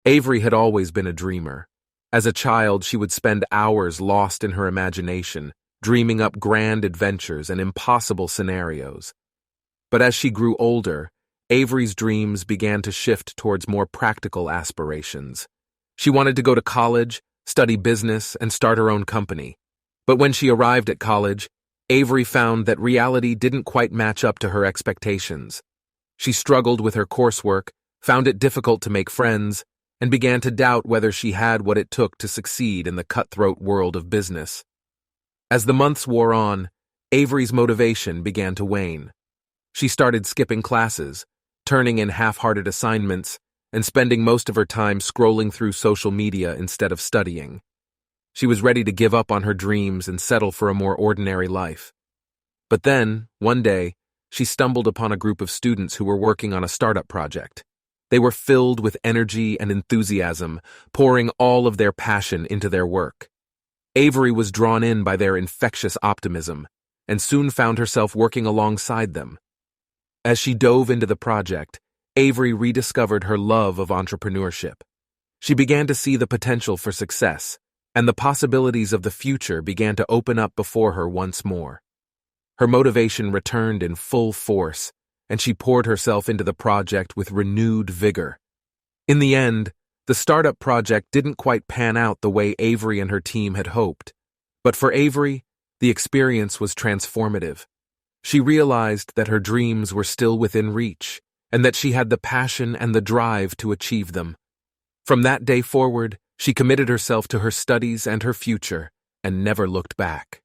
Avery had always been a dreamer. As a child, she would spend hours lost in her imagination, dreaming up grand adventures and impossible scenarios. But as she grew older, Avery's dreams began to shift towards more practical aspirations. She wanted to go to college, study business, and start her own company. But when she arrived at college, Avery found that reality didn't quite match up to her expectations. She struggled with her coursework, found it difficult to make friends, and began to doubt whether she had what it took to succeed in the cutthroat world of business. As the months wore on, Avery's motivation began to wane. She started skipping classes, turning in half-hearted assignments, and spending most of her time scrolling through social media instead of studying. She was ready to give up on her dreams and settle for a more ordinary life. But then, one day, she stumbled upon a group of students who were working on a startup project. They were filled with energy and enthusiasm, pouring all of their passion into their work. Avery was drawn in by their infectious optimism, and soon found herself working alongside them. As she dove into the project, Avery rediscovered her love of entrepreneurship. She began to see the potential for success, and the possibilities of the future began to open up before her once more. Her motivation returned in full force, and she poured herself into the project with renewed vigor. In the end, the startup project didn't quite pan out the way Avery and her team had hoped. But for Avery, the experience was transformative. She realized that her dreams were still within reach, and that she had the passion and the drive to achieve them. From that day forward, she committed herself to her studies and her future, and never looked back.